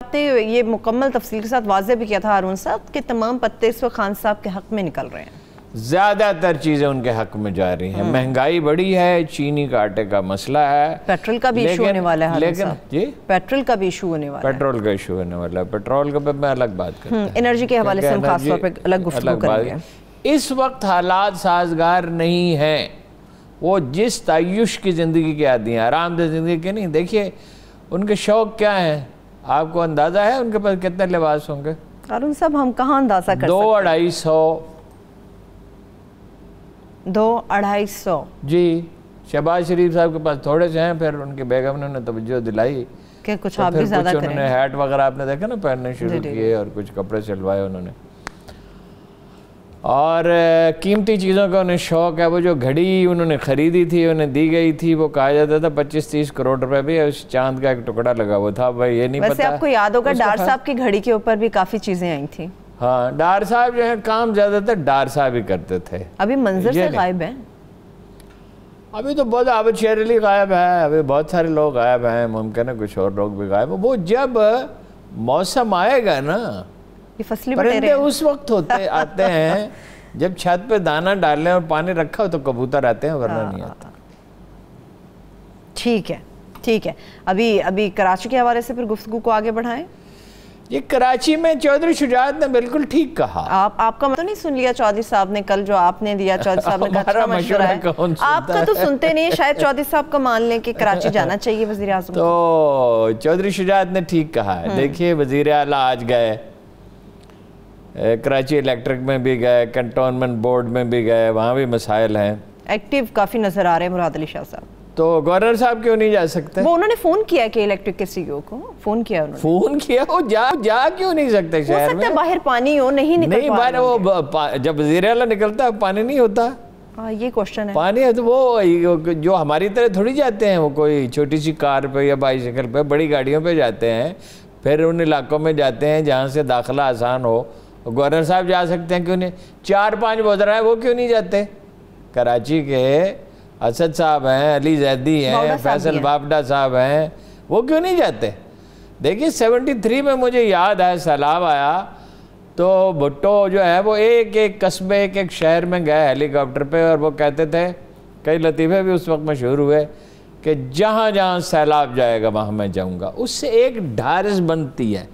آپ نے یہ مکمل تفصیل کے ساتھ واضح بھی کیا تھا ہارون صاحب کہ تمام پتے اس وقت خان صاحب کے حق میں نکل رہے ہیں، زیادہ تر چیزیں ان کے حق میں جا رہی ہیں. مہنگائی بڑی ہے، چینی کا آٹے کا مسئلہ ہے، پیٹرول کا بھی ایشو ہونے والا ہے ہارون صاحب. جی پیٹرول کا بھی ایشو ہونے والا ہے، پیٹرول کا ایشو ہونے والا ہے. پیٹرول کا میں الگ بات کرتا ہوں، انرجی کے حوالے سے ہم خاص طور پہ الگ گفتگو کریں گے. اس وقت حالات سازگار نہیں ہیں. وہ جس تعیش کی زندگی کے عادی ہیں، آرام دہ زندگی کے نہیں. دیکھیے ان کے شوق کیا ہیں، آپ کو اندازہ ہے ان کے پاس کتنے لباس ہوں گے؟ ہارون صاحب ہم کہاں اندازہ کر سکتے ہیں؟ 200-250. جی شہباز شریف صاحب کے پاس تھوڑے سے ہیں، پھر ان کے بیگم نے انہیں توجہ دلائی کہ کچھ آپ بھی زیادہ کریں. انہوں نے ہیٹ وغیرہ آپ نے دیکھا نا پہننے شروع کیے اور کچھ کپڑے سلوائے انہوں نے. اور قیمتی چیزوں کا انہیں شوق ہے. وہ جو گھڑی انہوں نے خریدی تھی انہیں دی گئی تھی، وہ کہا جاتا تھا 25-30 کروڑ روپے بھی اس چاند کا ایک ٹکڑا لگا ہوا تھا. بھائی یہ نہیں پتا. ویسے آپ کو یاد ہوگا ڈار صاحب کی گھڑی کے اوپر بھی کافی چیزیں آئی تھیں. ہاں ڈار صاحب جو ہے کام زیادہ تر ڈار صاحب ہی کرتے تھے. ابھی منظر سے غائب ہیں. ابھی تو بہت عابد شیر علی غائب ہے، ابھی بہت سارے لوگ غائب ہیں، ممکن ہے کچھ اور لوگ بھی غائب ہیں. وہ جب موسم آئے گا نا، یہ فصلی پرندے اس وقت آتے ہیں جب چھت پہ دانہ ڈالیں اور پانی رکھا ہو تو کبوتر آتے ہیں، ورنہ نہیں آتا. ٹھیک ہے. ابھی کراچی کے حوالے سے پھر گفتگو کو آگے بڑھائیں. یہ کراچی میں چودھری شجاعت نے بالکل ٹھیک کہا. آپ کا تو نہیں سن لیا چودھری صاحب نے کل جو آپ نے دیا؟ چودھری صاحب نے کہا مشورہ ہے، آپ کا تو سنتے نہیں. شاید چودھری صاحب کا مان لیں کہ کراچی جانا چاہیے وزیر اعظم. تو چودھری شجاعت نے ٹھیک کہا ہے. دیکھیے وزیر اعلیٰ آج گئے کراچی الیکٹرک میں بھی گئے، کنٹونمنٹ بورڈ میں بھی گئے، وہاں بھی مسائل ہیں. ایکٹیو کافی نظر آ رہے ہیں مراد علی شاہ صاحب. تو گورنر صاحب کیوں نہیں جا سکتے؟ وہ انہوں نے فون کیا کہ الیکٹرک کے سی ای او کو فون کیا انہوں نے. فون کیا، وہ جا کیوں نہیں سکتے شہر میں؟ ہو سکتا ہے باہر پانی ہو، نہیں نکل پا رہے. وہ جب وزیر اعلیٰ نکلتا ہے پانی نہیں ہوتا. یہ کوشچن ہے. پانی ہے تو وہ جو ہماری طرح تھوڑی جاتے ہیں، وہ کوئی چھوٹی سی کار پہ یا بائیسیکل پہ، بڑی گاڑیوں پہ جاتے ہیں. پھر ان علاقوں میں جاتے ہیں جہاں سے داخلہ آسان ہو. گورنر صاحب جا سکتے ہیں، کیوں نہیں؟ 4-5 وزراء ہیں وہ کیوں نہیں جاتے؟ کراچی کے اسد صاحب ہیں، علی زیدی ہیں، فیصل بابڈا صاحب ہیں، وہ کیوں نہیں جاتے؟ دیکھیے 73 میں مجھے یاد ہے سیلاب آیا تو بھٹو جو ہے وہ ایک قصبے ایک شہر میں گئے ہیلی کاپٹر پہ، اور وہ کہتے تھے، کئی لطیفے بھی اس وقت مشہور ہوئے کہ جہاں جہاں سیلاب جائے گا وہاں میں جاؤں گا. اس سے ایک ڈھارس بنتی ہے.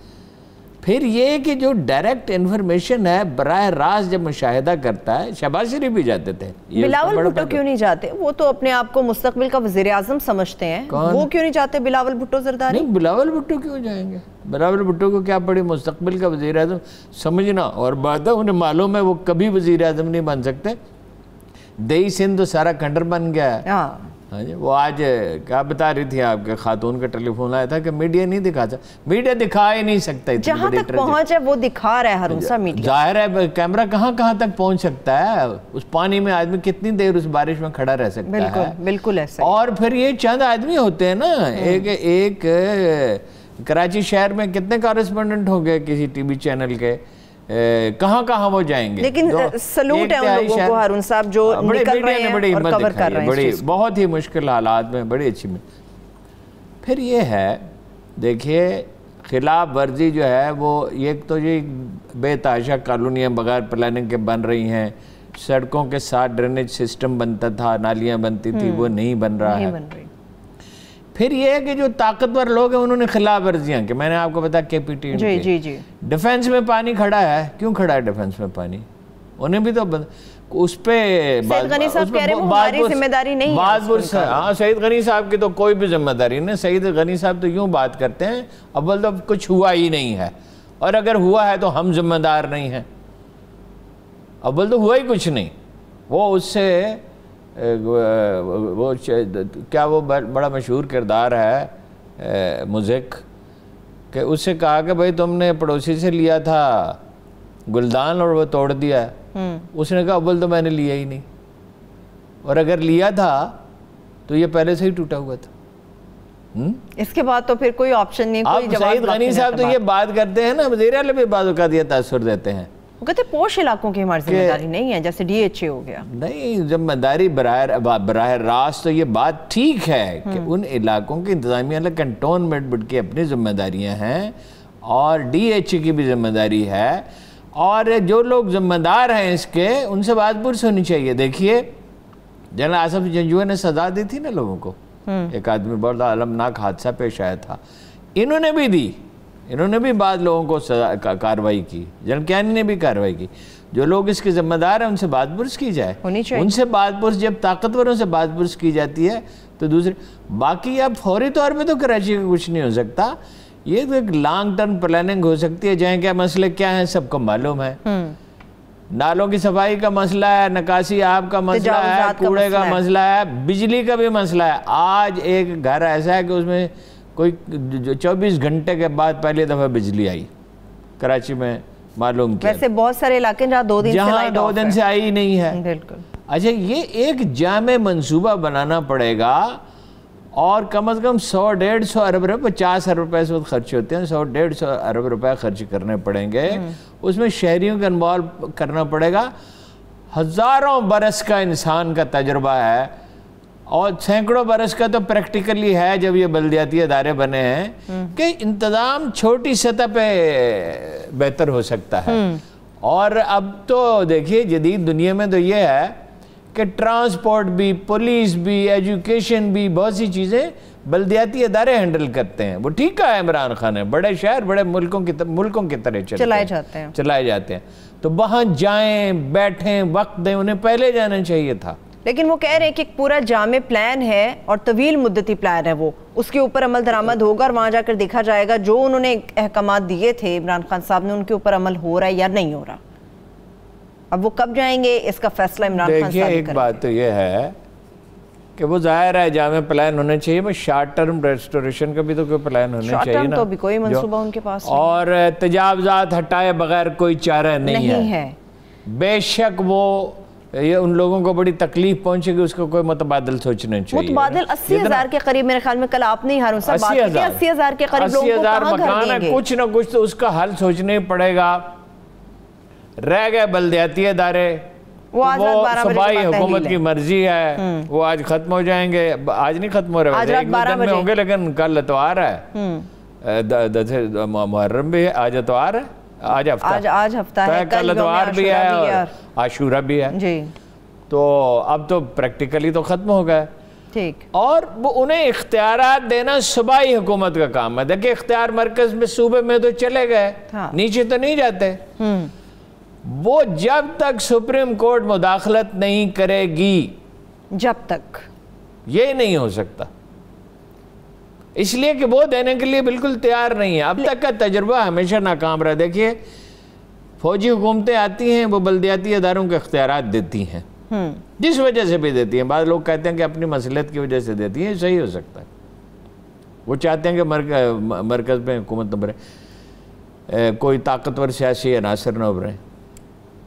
پھر یہ کہ جو ڈائریکٹ انفارمیشن ہے براہ راست جب مشاہدہ کرتا ہے. شہباز شریف بھی جاتے تھے. بلاول بھٹو کیوں نہیں جاتے؟ وہ تو اپنے آپ کو مستقبل کا وزیر اعظم سمجھتے ہیں. وہ کیوں نہیں جاتے بلاول بھٹو زرداری؟ نہیں بلاول بھٹو کیوں جائیں گے؟ بلاول بھٹو کو کیا پڑی مستقبل کا وزیر اعظم سمجھنا؟ اور بات ہے انہیں معلوم ہے وہ کبھی وزیر اعظم نہیں بن سکتے. دیہی سندھ تو سارا کھنڈر بن گیا ہے. ہاں جی. وہ آج کیا بتا رہی تھی آپ کے خاتون کا ٹیلی فون آیا تھا کہ میڈیا نہیں دکھا سکتا. میڈیا دکھا ہی نہیں سکتا. جہاں تک پہنچ ہے وہ دکھا رہا ہے ہارون صاحب میڈیا. ظاہر ہے کیمرہ کہاں تک پہنچ سکتا ہے. اس پانی میں آدمی کتنی دیر اس بارش میں کھڑا رہ سکتا ہے. بالکل ایسا. اور پھر یہ چند آدمی ہوتے ہیں نا. ایک کراچی شہر میں کتنے کارسپونڈنٹ ہو گئے کسی ٹی وی چینل کے، کہاں وہ جائیں گے. لیکن سلوٹ ہے ان لوگوں کو ہارون صاحب جو نکل رہے ہیں اور کور کر رہے ہیں. بہت ہی مشکل حالات میں بڑی اچھی. پھر یہ ہے دیکھیے خلاف ورزی جو ہے وہ ایک تو یہ بے تحاشا کالونیاں بغیر پلاننگ کے بن رہی ہیں. سڑکوں کے ساتھ ڈرینیج سسٹم بنتا تھا، نالیاں بنتی تھی، وہ نہیں بن رہا ہے. پھر یہ ہے کہ جو طاقتور لوگ ہیں انہوں نے خلاف ورزیاں کہ میں نے آپ کو بتا کے پی ٹی جی ڈیفنس میں پانی کھڑا ہے. کیوں کھڑا ہے ڈیفنس میں پانی؟ انہیں بھی تو اس پہ سعید غنی صاحب کہہ رہے ہیں ہماری ذمہ داری نہیں ہے. ہاں سعید غنی صاحب کی تو کوئی بھی ذمہ داری نہیں. سعید غنی صاحب تو یوں بات کرتے ہیں اول تو کچھ ہوا ہی نہیں ہے، اور اگر ہوا ہے تو ہم ذمہ دار نہیں ہیں. اول تو ہوا ہی کچھ نہیں. وہ اس سے وہ کیا وہ بڑا مشہور کردار ہے مزک کہ اس سے کہا کہ بھائی تم نے پڑوسی سے لیا تھا گلدان اور وہ توڑ دیا. اس نے کہا اول تو میں نے لیا ہی نہیں، اور اگر لیا تھا تو یہ پہلے سے ہی ٹوٹا ہوا تھا. اس کے بعد تو پھر کوئی آپشن نہیں. اب سعید غنی صاحب تو یہ بات کرتے ہیں نا، وزیر اعلیٰ بھی بعض اوقات یہ تاثر دیتے ہیں. وہ کہتے ہیں پوش علاقوں کی ہماری ذمہ داری نہیں ہے، جیسے ڈی ایچ اے ہو گیا. نہیں ذمہ داری براہ راست تو یہ بات ٹھیک ہے کہ ان علاقوں کی انتظامیہ کنٹونمنٹ بٹ کی اپنی ذمہ داریاں ہیں، اور ڈی ایچ کی بھی ذمہ داری ہے، اور جو لوگ ذمہ دار ہیں اس کے ان سے بات پرس ہونی چاہیے۔ دیکھیے جنرل آصف جنجوعہ نے سزا دی تھی نا لوگوں کو، ایک آدمی بہت المناک حادثہ پیش آیا تھا، انہوں نے بھی دی، انہوں نے بھی بعض لوگوں کو سزا کارروائی کی، جنرل کیانی نے بھی کارروائی کی۔ جو لوگ اس کے ذمہ دار ہیں ان سے بات پرس کی جائے، ان سے بات پرس، جب طاقتوروں سے بات پرس کی جاتی ہے تو دوسرے باقی اب فوری طور پہ تو کراچی کا کچھ نہیں ہو سکتا، یہ تو ایک لانگ ٹرم پلاننگ ہو سکتی ہے، جہاں کیا مسئلے کیا ہیں سب کو معلوم ہے۔ نالوں کی صفائی کا مسئلہ ہے، نکاسی آب کا مسئلہ ہے، کوڑے کا مسئلہ ہے، بجلی کا بھی مسئلہ ہے۔ آج ایک گھر ایسا ہے کہ اس میں کوئی 24 گھنٹے کے بعد پہلی دفعہ بجلی آئی کراچی میں، معلوم کیا۔ ویسے بہت سارے علاقے جہاں 2 دن سے آئی نہیں ہے۔ بالکل۔ اچھا یہ ایک جامع منصوبہ بنانا پڑے گا، اور کم از کم 100-150 ارب روپے، 50 ارب روپے اس وقت خرچ ہوتے ہیں، 100-150 ارب روپے خرچ کرنے پڑیں گے، اس میں شہریوں کو انوالو کرنا پڑے گا۔ ہزاروں برس کا انسان کا تجربہ ہے، اور سینکڑوں برس کا تو پریکٹیکلی ہے جب یہ بلدیاتی ادارے بنے ہیں، کہ انتظام چھوٹی سطح پہ بہتر ہو سکتا ہے۔ اور اب تو دیکھیے جدید دنیا میں تو یہ ہے کہ ٹرانسپورٹ بھی، پولیس بھی، ایجوکیشن بھی، بہت سی چیزیں بلدیاتی ادارے ہینڈل کرتے ہیں۔ وہ ٹھیک ہے عمران خان ہے، بڑے شہر بڑے ملکوں کی طرح چلائے جاتے ہیں، تو وہاں جائیں، بیٹھیں، وقت دیں، انہیں پہلے جانا چاہیے تھا۔ لیکن وہ کہہ رہے ہیں کہ ایک پورا جامع پلان ہے اور طویل مدتی پلان ہے، وہ اس کے اوپر عمل درآمد ہوگا، اور وہاں جا کر دیکھا جائے گا جو انہوں نے احکامات دیے تھے عمران خان صاحب نے، ان کے اوپر عمل ہو رہا ہے یا نہیں ہو رہا۔ اب وہ کب جائیں گے اس کا فیصلہ عمران خان صاحب کریں گے۔ ایک بات تو یہ ہے کہ وہ ظاہر ہے جامع پلان ہونا چاہیے، بس شارٹ ٹرم ریسٹوریشن کا بھی تو کوئی پلان ہونا چاہیے نا۔ شارٹ ٹرم تو بھی کوئی منصوبہ ان کے پاس نہیں، اور تجاوزات ہٹائے بغیر کوئی چارہ نہیں ہے۔ بے شک وہ یہ ان لوگوں کو بڑی تکلیف پہنچے گی، اس کو کوئی متبادل سوچنا چاہیے۔ متبادل 80,000 کے قریب میرے خیال میں کل آپ نے ہارون صاحب بات کی تھی، 80,000 کے قریب لوگوں کو کہاں گھر دیں گے؟ کچھ نہ کچھ تو اس کا حل سوچنا ہی پڑے گا۔ رہ گئے بلدیاتی ادارے، وہ صوبائی حکومت کی مرضی ہے، وہ آج ختم ہو جائیں گے، آج نہیں ختم ہو رہے، ایک دن میں ہوں گے، لیکن کل اتوار ہے، محرم بھی ہے، آج اتوار ہے، آج ہفتہ ہے، کل اتوار بھی ہے اور عاشورہ بھی ہے، تو اب تو پریکٹیکلی تو ختم ہو گئے۔ ٹھیک، اور وہ انہیں اختیارات دینا صوبائی حکومت کا کام ہے۔ دیکھیں اختیار مرکز میں صوبے میں تو چلے گئے، نیچے تو نہیں جاتے۔ وہ جب تک سپریم کورٹ مداخلت نہیں کرے گی، جب تک یہ نہیں ہو سکتا، اس لیے کہ وہ دینے کے لیے بالکل تیار نہیں ہے۔ اب تک کا تجربہ ہمیشہ ناکام رہا۔ دیکھیے فوجی حکومتیں آتی ہیں، وہ بلدیاتی اداروں کے اختیارات دیتی ہیں، جس وجہ سے بھی دیتی ہیں، بعض لوگ کہتے ہیں کہ اپنی مصلحت کی وجہ سے دیتی ہیں، صحیح ہو سکتا ہے، وہ چاہتے ہیں کہ مرکز میں حکومت نہ بنے، کوئی طاقتور سیاسی عناصر نہ ابھریں،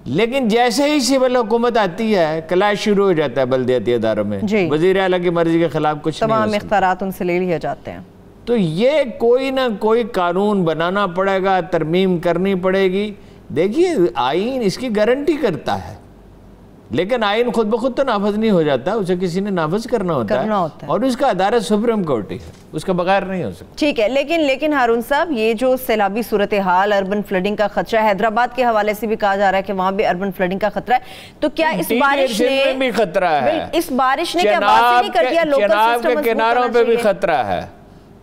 لیکن جیسے ہی سول حکومت آتی ہے کلاش شروع ہو جاتا ہے بلدیاتی اداروں میں، وزیر اعلیٰ کی مرضی کے خلاف کچھ نہیں ہو سکتا، تمام اختیارات ان سے لے لیے جاتے ہیں۔ تو یہ کوئی نہ کوئی قانون بنانا پڑے گا، ترمیم کرنی پڑے گی۔ دیکھیے آئین اس کی گارنٹی کرتا ہے، لیکن آئین خود بخود تو نافذ نہیں ہو جاتا، اسے کسی نے نافذ کرنا ہوتا ہے، اور اس کا ادارہ سپریم کورٹ ہی ہے، اس کا بغیر نہیں ہو سکتا۔ ٹھیک ہے، لیکن ہارون صاحب یہ جو سیلابی صورتحال، اربن فلڈنگ کا خطرہ ہے، حیدرآباد کے حوالے سے بھی کہا جا رہا ہے کہ وہاں بھی اربن فلڈنگ کا خطرہ ہے، تو کیا اس بارش نے بھی خطرہ ہے؟ اس بارش نے کیا واضح نہیں کر دیا لوکل سسٹم چناب کے کناروں پہ بھی خطرہ ہے،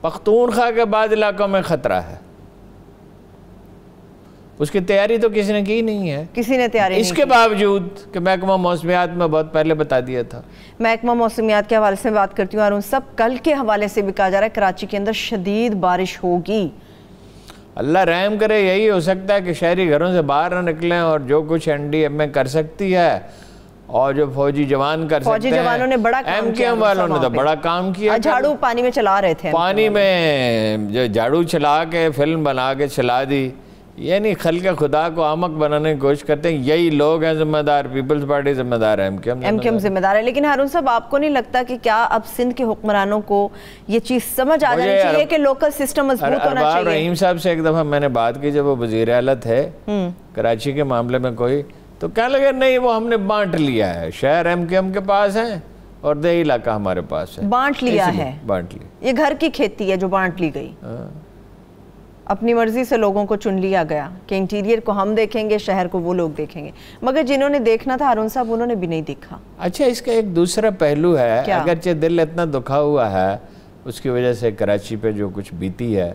پختونخوا کے بعض علاقوں میں خطرہ ہے، اس کی تیاری تو کسی نے کی نہیں ہے، کسی نے تیاری نہیں کی، اس کے باوجود کہ محکمہ موسمیات میں بہت پہلے بتا دیا تھا۔ محکمہ موسمیات کے حوالے سے بات کرتی ہوں ہارون صاحب، کل کے حوالے سے بھی کہا جا رہا ہے کراچی کے اندر شدید بارش ہوگی۔ اللہ رحم کرے، یہی ہو سکتا ہے کہ شہری گھروں سے باہر نہ نکلیں، اور جو کچھ NDMA کر سکتی ہے اور جو فوجی جوان کر سکتے ہیں، فوجی جوانوں نے بڑا کام کیا، MKM والوں نے تو بڑا کام کیا، جھاڑو پانی میں چلا رہے تھے، پانی میں جو جھاڑو چلا کے فلم بنا کے چلا دی، یعنی خلق خدا کو احمق بنانے کی کوشش کرتے ہیں، یہی لوگ ہیں ذمہ دار، پیپلز پارٹی ذمہ دار ہے، MKM ذمہ دار ہے۔ لیکن ہارون صاحب آپ کو نہیں لگتا کہ کیا اب سندھ کے حکمرانوں کو یہ چیز سمجھ آ جانی چاہیے کہ لوکل سسٹم مضبوط ہونا چاہیے؟ رحیم صاحب سے ایک دفعہ میں نے بات کی، جب وہ وزیر اعلیٰ تھے کراچی کے معاملے میں کوئی، تو کہنے لگے نہیں وہ ہم نے بانٹ لیا ہے، شہر MKM کے پاس ہیں اور دیہی علاقہ ہمارے پاس ہے، بانٹ لیا ہے، بانٹ لیا، یہ گھر کی کھیتی ہے جو بانٹ لی گئی۔ اپنی مرضی سے لوگوں کو چن لیا گیا کہ انٹیریئر کو ہم دیکھیں گے، شہر کو وہ لوگ دیکھیں گے، مگر جنہوں نے دیکھنا تھا ہارون صاحب انہوں نے بھی نہیں دیکھا۔ اچھا، اس کا ایک دوسرا پہلو ہے، اگرچہ دل اتنا دکھا ہوا ہے اس کی وجہ سے کراچی پہ جو کچھ بیتی ہے،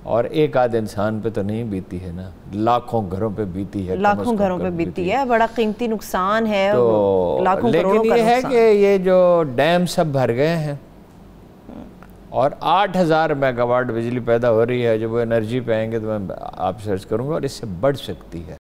اور ایک آدھ انسان پہ تو نہیں بیتی ہے نا، لاکھوں گھروں پہ بیتی ہے، لاکھوں گھروں پہ بیتی ہے، بڑا قیمتی نقصان ہے، لاکھوں کروڑوں کا لیکن یہ ہے نقصان۔ کہ یہ جو ڈیم سب بھر گئے ہیں اور 8000 میگا واٹ بجلی پیدا ہو رہی ہے، جب وہ انرجی پہ آئیں گے تو میں آپ سرچ کروں گا، اور اس سے بڑھ سکتی ہے۔